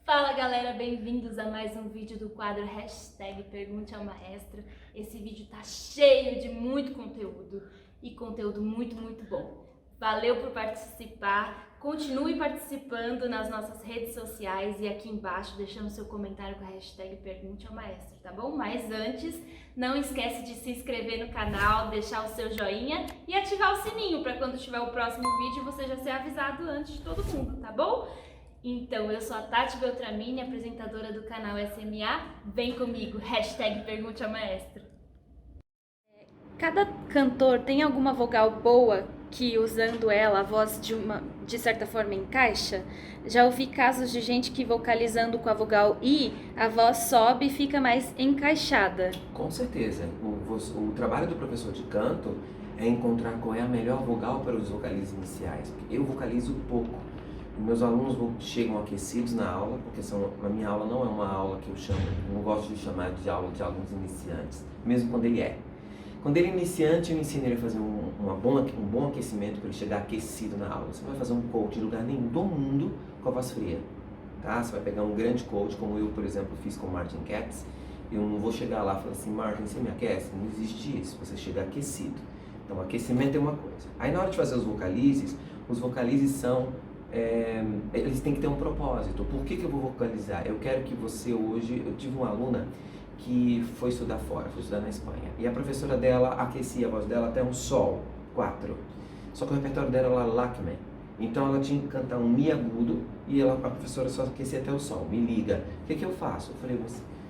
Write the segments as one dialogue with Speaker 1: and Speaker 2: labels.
Speaker 1: Fala galera, bem-vindos a mais um vídeo do quadro Hashtag Pergunte ao Maestro. Esse vídeo tá cheio de muito conteúdo e conteúdo muito bom. Valeu por participar, continue participando nas nossas redes sociais e aqui embaixo deixando seu comentário com a hashtag Pergunte ao Maestro, tá bom? Mas antes, não esquece de se inscrever no canal, deixar o seu joinha e ativar o sininho para quando tiver o próximo vídeo você já ser avisado antes de todo mundo, tá bom? Então, eu sou a Tati Beltramini, apresentadora do canal SMA. Vem comigo, hashtag Pergunte ao Maestro. Cada cantor tem alguma vogal boa que, usando ela, a voz de certa forma encaixa? Já ouvi casos de gente que vocalizando com a vogal I, a voz sobe e fica mais encaixada.
Speaker 2: Com certeza. O trabalho do professor de canto é encontrar qual é a melhor vogal para os vocalizos iniciais. Eu vocalizo pouco. Meus alunos chegam aquecidos na aula, porque a minha aula não é uma aula que eu chamo, não gosto de chamar de aula de alunos iniciantes, mesmo quando ele é. Quando ele é iniciante, eu ensino ele a fazer um bom aquecimento para ele chegar aquecido na aula. Você não vai fazer um coach em lugar nenhum do mundo com a voz fria, tá? Você vai pegar um grande coach, como eu, por exemplo, fiz com o Martin Katz. Eu não vou chegar lá e falar assim, Martin, você me aquece? Não existe isso, você chega aquecido. Então, aquecimento é uma coisa. Aí, na hora de fazer os vocalizes são... eles têm que ter um propósito. Por que eu vou vocalizar? Eu quero que você hoje... Eu tive uma aluna que foi estudar fora, foi estudar na Espanha. E a professora dela aquecia a voz dela até um sol, 4. Só que o repertório dela era Lacme. Então ela tinha que cantar um Mi agudo e a professora só aquecia até o sol. Me liga. O que eu faço? Eu falei,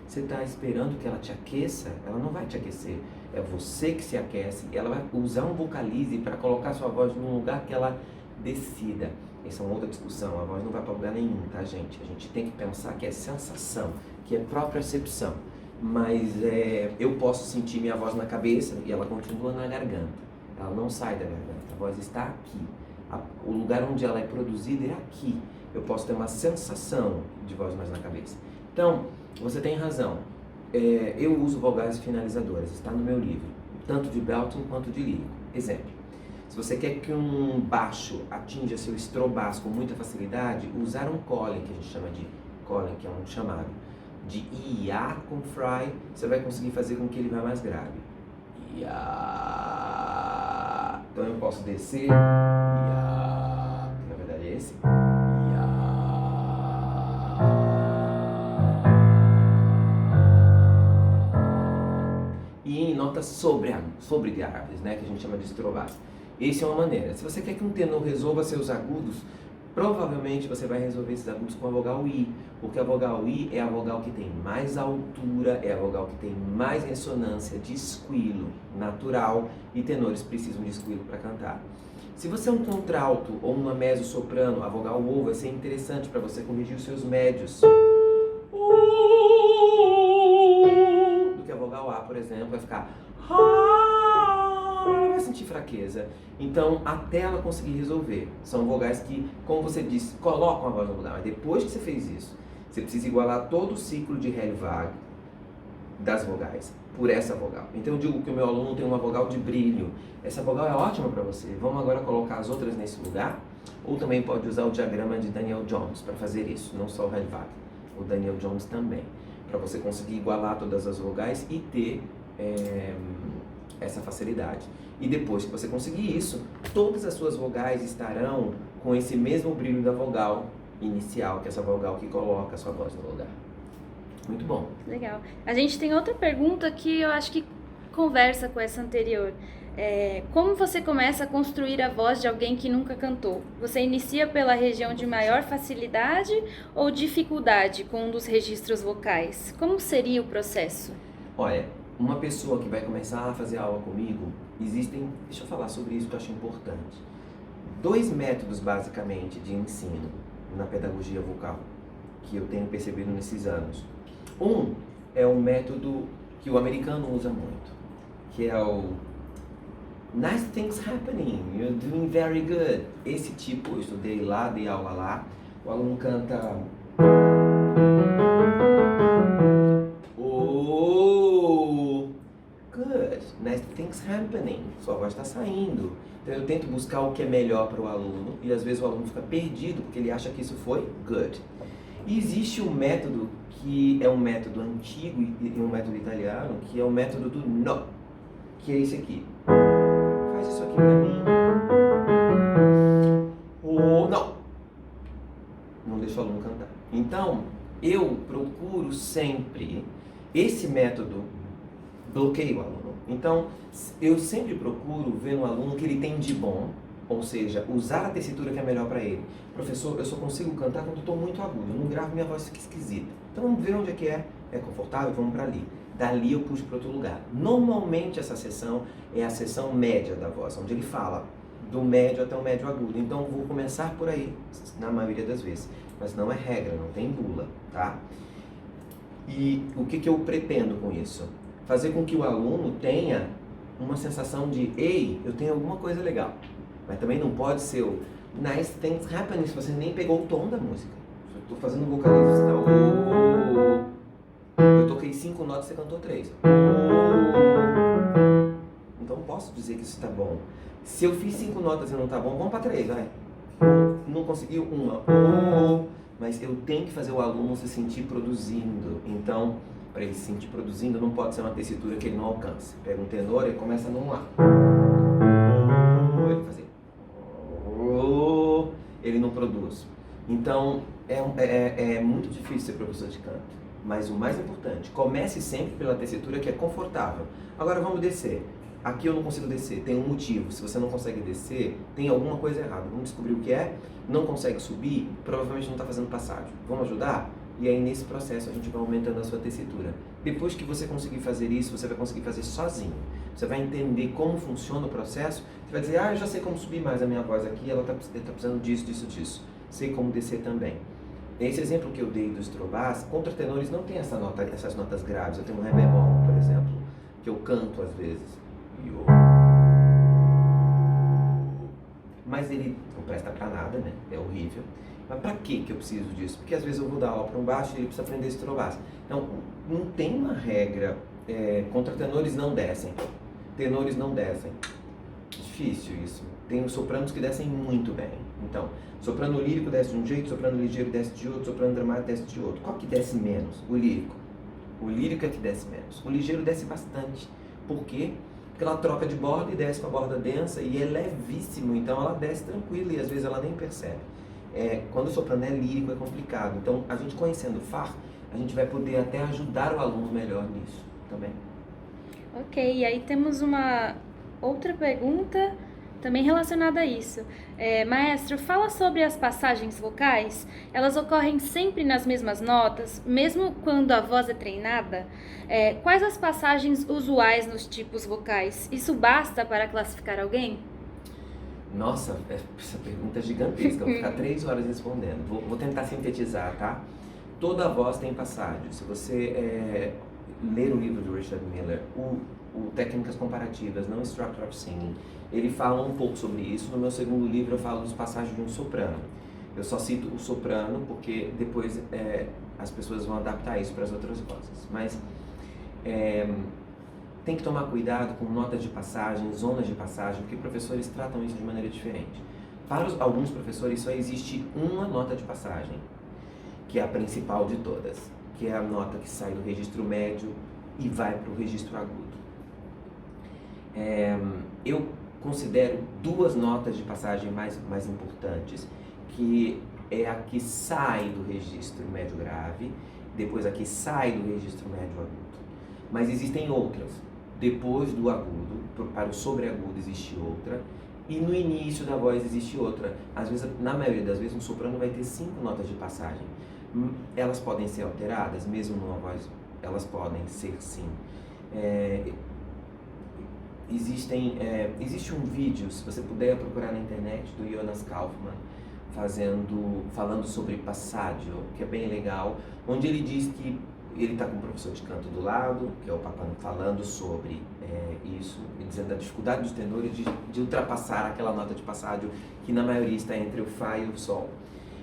Speaker 2: você está esperando que ela te aqueça? Ela não vai te aquecer. É você que se aquece. Ela vai usar um vocalize para colocar sua voz num lugar que ela decida. Essa é uma outra discussão, a voz não vai para lugar nenhum, tá, gente? A gente tem que pensar que é sensação, que é propriocepção. Mas eu posso sentir minha voz na cabeça e ela continua na garganta. Ela não sai da garganta, a voz está aqui. O lugar onde ela é produzida é aqui. Eu posso ter uma sensação de voz mais na cabeça. Então, você tem razão. Eu uso vogais finalizadoras, está no meu livro. Tanto de belting quanto de lírico. Exemplo. Se você quer que um baixo atinja seu estrobaço com muita facilidade, usar um calling, que a gente chama de calling, que é um chamado, de IA com fry, você vai conseguir fazer com que ele vá mais grave. IA. Então eu posso descer, IA, que na verdade é esse, IA. E em notas sobregraves, né, que a gente chama de estrobaço. Essa é uma maneira. Se você quer que um tenor resolva seus agudos, provavelmente você vai resolver esses agudos com a vogal I, porque a vogal I é a vogal que tem mais altura, é a vogal que tem mais ressonância de squilo natural, e tenores precisam de squilo para cantar. Se você é um contralto ou uma mezzo-soprano, a vogal O vai ser interessante para você corrigir os seus médios. Do que a vogal A, por exemplo, vai ficar... ela vai sentir fraqueza. Então, até ela conseguir resolver. São vogais que, como você disse, colocam a voz no lugar. Mas depois que você fez isso, você precisa igualar todo o ciclo de Hellwag das vogais por essa vogal. Então, eu digo que o meu aluno tem uma vogal de brilho. Essa vogal é ótima para você. Vamos agora colocar as outras nesse lugar. Ou também pode usar o diagrama de Daniel Jones para fazer isso. Não só o Hellwag. O Daniel Jones também. Para você conseguir igualar todas as vogais e ter... essa facilidade. E depois que você conseguir isso, todas as suas vogais estarão com esse mesmo brilho da vogal inicial, que é essa vogal que coloca a sua voz no lugar. Muito bom.
Speaker 1: Legal. A gente tem outra pergunta que eu acho que conversa com essa anterior. Como você começa a construir a voz de alguém que nunca cantou? Você inicia pela região de maior facilidade ou dificuldade com um dos registros vocais? Como seria o processo?
Speaker 2: Olha, uma pessoa que vai começar a fazer aula comigo, deixa eu falar sobre isso que eu acho importante. 2 métodos basicamente de ensino na pedagogia vocal que eu tenho percebido nesses anos. Um é o método que o americano usa muito, que é o Nice things happening, you're doing very good. Esse tipo eu estudei lá, dei aula lá. O aluno canta... Nice things happening. Sua voz está saindo. Então eu tento buscar o que é melhor para o aluno e às vezes o aluno fica perdido porque ele acha que isso foi good. E existe um método que é um método antigo e um método italiano, que é o método do no, que é esse aqui. Faz isso aqui pra mim. O não. Não deixa o aluno cantar. Então, eu procuro sempre, esse método bloqueia o aluno. Então, eu sempre procuro ver no aluno o que ele tem de bom, ou seja, usar a tessitura que é melhor para ele. Professor, eu só consigo cantar quando estou muito agudo, eu não gravo, minha voz fica esquisita. Então vamos ver onde é que é confortável, vamos para ali. Dali eu puxo para outro lugar. Normalmente essa sessão é a sessão média da voz, onde ele fala do médio até o médio agudo. Então vou começar por aí, na maioria das vezes. Mas não é regra, não tem bula, tá? E o que eu pretendo com isso? Fazer com que o aluno tenha uma sensação de, ei, eu tenho alguma coisa legal. Mas também não pode ser o nice things happening se você nem pegou o tom da música. Se eu estou fazendo um vocalismo, você está... Eu toquei 5 notas e você cantou 3. Então posso dizer que isso está bom. Se eu fiz 5 notas e não está bom, vamos para 3, vai. Não conseguiu uma. Mas eu tenho que fazer o aluno se sentir produzindo. Então, para ele se sentir produzindo, não pode ser uma tessitura que ele não alcance. Pega um tenor e começa num lá. Ele fazer. Ele não produz. Então, é muito difícil ser professor de canto. Mas o mais importante, comece sempre pela tessitura que é confortável. Agora vamos descer. Aqui eu não consigo descer, tem um motivo. Se você não consegue descer, tem alguma coisa errada. Vamos descobrir o que é. Não consegue subir, provavelmente não está fazendo passagem. Vamos ajudar? E aí nesse processo a gente vai aumentando a sua tessitura. Depois que você conseguir fazer isso, você vai conseguir fazer sozinho. Você vai entender como funciona o processo. Você vai dizer, eu já sei como subir mais a minha voz aqui, ela está precisando disso. Sei como descer também. Esse exemplo que eu dei do Strobas, contratenores não tem essas notas graves. Eu tenho um Ré bemol, por exemplo, que eu canto às vezes. Mas ele não presta pra nada, né? É horrível. Mas pra que eu preciso disso? Porque às vezes eu vou dar aula para um baixo e ele precisa aprender Strobas. Então, não tem uma regra. Contratenores não descem. Tenores não descem. Difícil isso. Tem os sopranos que descem muito bem. Então, soprano lírico desce de um jeito, soprano ligeiro desce de outro, soprano dramático desce de outro. Qual que desce menos? O lírico. O lírico é que desce menos. O ligeiro desce bastante. Por quê? Porque ela troca de borda e desce com a borda densa e é levíssimo, então ela desce tranquila e às vezes ela nem percebe. Quando o soprano é lírico é complicado. Então, a gente conhecendo o Far, a gente vai poder até ajudar o aluno melhor nisso também.
Speaker 3: Ok, e aí temos uma outra pergunta também relacionada a isso. Maestro, fala sobre as passagens vocais. Elas ocorrem sempre nas mesmas notas, mesmo quando a voz é treinada? Quais as passagens usuais nos tipos vocais? Isso basta para classificar alguém?
Speaker 2: Nossa, essa pergunta é gigantesca. Eu vou ficar 3 horas respondendo. Vou tentar sintetizar, tá? Toda voz tem passagem. Se você ler o livro do Richard Miller, o Técnicas Comparativas, não Structure of Singing, ele fala um pouco sobre isso. No meu segundo livro eu falo dos passagens de um soprano. Eu só cito o soprano porque depois as pessoas vão adaptar isso para as outras vozes. Mas tem que tomar cuidado com notas de passagem, zonas de passagem, porque professores tratam isso de maneira diferente. Para alguns professores só existe uma nota de passagem, que é a principal de todas, que é a nota que sai do registro médio e vai para o registro agudo. Eu considero 2 notas de passagem mais importantes, que é a que sai do registro médio grave, depois a que sai do registro médio agudo. Mas existem outras. Depois do agudo, para o sobreagudo existe outra, e no início da voz existe outra. Às vezes, na maioria das vezes, um soprano vai ter 5 notas de passagem. Elas podem ser alteradas, mesmo numa voz, elas podem ser sim. Existe um vídeo, se você puder procurar na internet, do Jonas Kaufmann, falando sobre passaggio, que é bem legal, onde ele diz que ele está com um professor de canto do lado, que é o Papano, falando sobre isso, e dizendo da dificuldade dos tenores de ultrapassar aquela nota de passaggio que na maioria está entre o Fá e o Sol.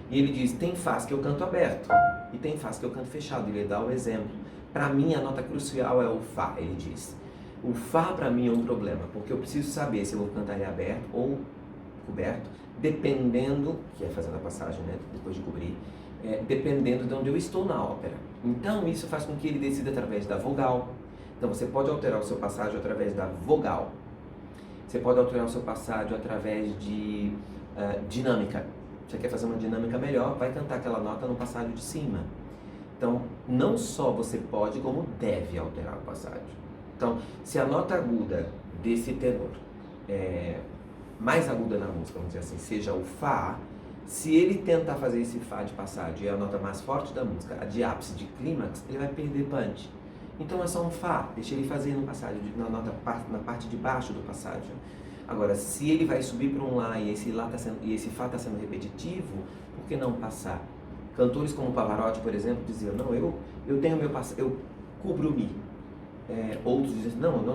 Speaker 2: E ele diz, tem Fás que eu canto aberto e tem Fás que eu canto fechado. Ele dá o exemplo. Para mim, a nota crucial é o Fá, ele diz. O Fá para mim é um problema, porque eu preciso saber se eu vou cantar ele aberto ou coberto, dependendo, que é fazendo a passagem, né, depois de cobrir, dependendo de onde eu estou na ópera. Então isso faz com que ele decida através da vogal. Então você pode alterar o seu passágio através da vogal. Você pode alterar o seu passágio através de dinâmica. Você quer fazer uma dinâmica melhor, vai cantar aquela nota no passágio de cima. Então, não só você pode, como deve alterar o passágio. Então, se a nota aguda desse tenor mais aguda na música, vamos dizer assim, seja o Fá, se ele tentar fazer esse Fá de passágio e a nota mais forte da música, a de ápice, de clímax, ele vai perder punch. Então é só um Fá, deixa ele fazer no passágio, na parte de baixo do passágio. Agora, se ele vai subir para um Lá e esse Fá está sendo repetitivo, por que não passar? Cantores como Pavarotti, por exemplo, diziam, não, eu tenho meu passágio, eu cubro o Mi. Outros dizem, não,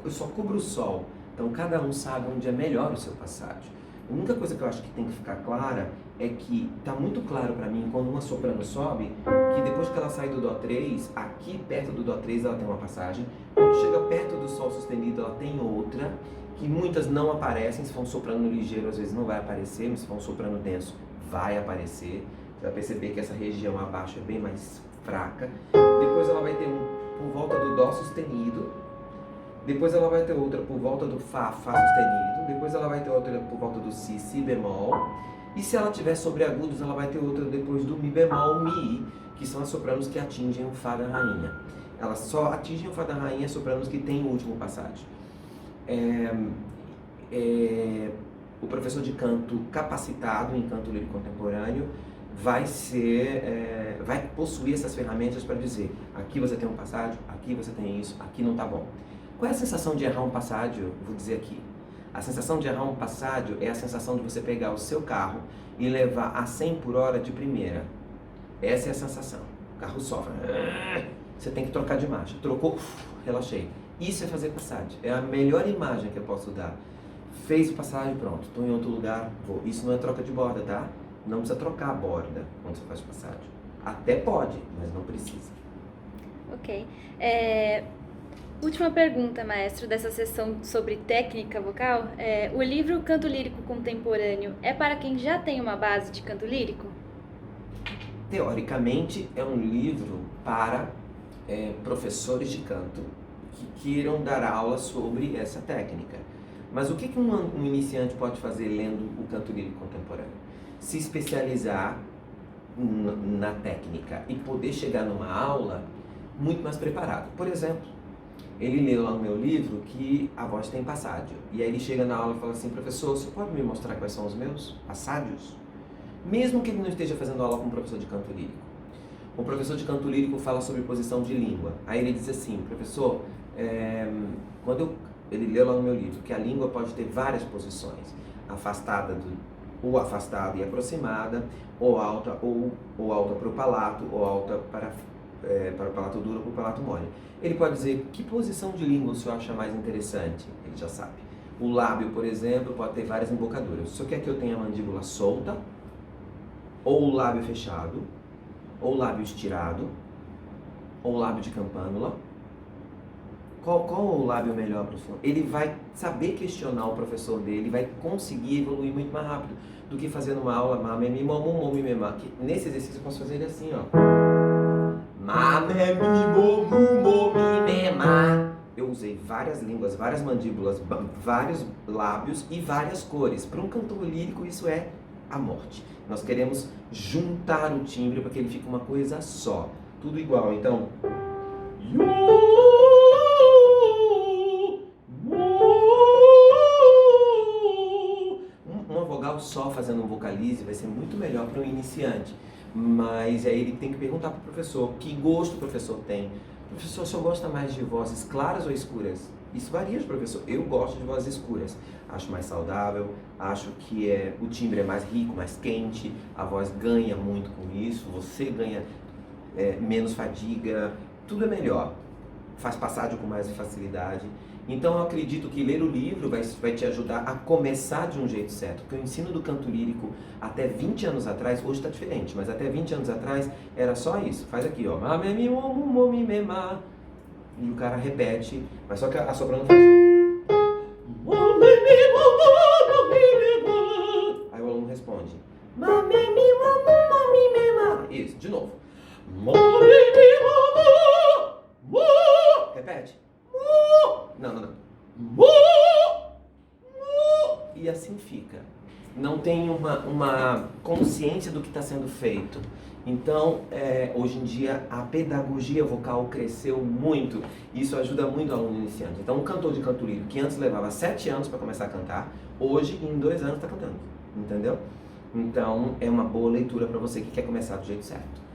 Speaker 2: eu só cubro o Sol. Então cada um sabe onde é melhor o seu passágio. A única coisa que eu acho que tem que ficar clara é que está muito claro para mim, quando uma soprano sobe, que depois que ela sai do Dó 3, aqui perto do Dó 3 ela tem uma passagem, quando chega perto do Sol sustenido ela tem outra, que muitas não aparecem. Se for um soprano ligeiro às vezes não vai aparecer, mas se for um soprano denso vai aparecer. Você vai perceber que essa região abaixo é bem mais fraca. Depois ela vai ter por volta do Dó sustenido, depois ela vai ter outra por volta do Fá sustenido, depois ela vai ter outra por volta do Si bemol, e se ela tiver sobreagudos, ela vai ter outra depois do Mi bemol, Mi, que são as sopranos que atingem o Fá da rainha. Elas só atingem o Fá da rainha as sopranos que têm o último passágio. O professor de canto capacitado em canto lírico contemporâneo vai possuir essas ferramentas para dizer, aqui você tem um passágio, aqui você tem isso, aqui não está bom. Qual é a sensação de errar um passágio? Vou dizer aqui. A sensação de errar um passágio é a sensação de você pegar o seu carro e levar a 100 por hora de primeira. Essa é a sensação. O carro sofre. Você tem que trocar de marcha. Trocou, relaxei. Isso é fazer passagem. É a melhor imagem que eu posso dar. Fez o passagem, pronto. Estou em outro lugar, vou. Isso não é troca de borda, tá? Não precisa trocar a borda quando você faz passagem. Até pode, mas não precisa.
Speaker 3: Ok. Última pergunta, maestro, dessa sessão sobre técnica vocal. O livro Canto Lírico Contemporâneo é para quem já tem uma base de canto lírico?
Speaker 2: Teoricamente, é um livro para professores de canto que queiram dar aula sobre essa técnica. Mas o que um iniciante pode fazer lendo o canto lírico contemporâneo? Se especializar na técnica e poder chegar numa aula muito mais preparado. Por exemplo, ele leu lá no meu livro que a voz tem passágio. E aí ele chega na aula e fala assim, professor, você pode me mostrar quais são os meus passágios? Mesmo que ele não esteja fazendo aula com um professor de canto lírico. O professor de canto lírico fala sobre posição de língua. Aí ele diz assim, professor, ele leu lá no meu livro que a língua pode ter várias posições. Afastada ou afastada e aproximada, ou alta para o palato, ou alta para o palato duro ou para o palato mole. Ele pode dizer que posição de língua o senhor acha mais interessante, ele já sabe. O lábio, por exemplo, pode ter várias embocaduras. O senhor quer que eu tenha a mandíbula solta, ou o lábio fechado, ou o lábio estirado, ou o lábio de campânula? Qual o lábio melhor para o senhor? Ele vai saber questionar o professor dele, vai conseguir evoluir muito mais rápido do que fazendo uma aula que nesse exercício eu posso fazer ele assim, ó. Eu usei várias línguas, várias mandíbulas, vários lábios e várias cores. Para um cantor lírico isso é a morte. Nós queremos juntar o timbre para que ele fique uma coisa só. Tudo igual, então. Uma vogal só fazendo um vocalize vai ser muito melhor para um iniciante. Mas aí ele tem que perguntar para o professor que gosto o professor tem. Professor, o senhor gosta mais de vozes claras ou escuras? Isso varia de professor. Eu gosto de vozes escuras. Acho mais saudável, acho que o timbre é mais rico, mais quente, a voz ganha muito com isso, você ganha menos fadiga, tudo é melhor. Faz passagem com mais facilidade. Então eu acredito que ler o livro vai te ajudar a começar de um jeito certo. Porque o ensino do canto lírico até 20 anos atrás, hoje está diferente, mas até 20 anos atrás era só isso. Faz aqui, ó. E o cara repete, mas só que a soprano faz. Aí o aluno responde. Isso. De novo. Repete. Não. E assim fica. Não tem uma consciência do que está sendo feito. Então, hoje em dia, a pedagogia vocal cresceu muito. Isso ajuda muito o aluno iniciante. Então, um cantor de canto lírico que antes levava 7 anos para começar a cantar, hoje, em 2 anos, está cantando. Entendeu? Então, é uma boa leitura para você que quer começar do jeito certo.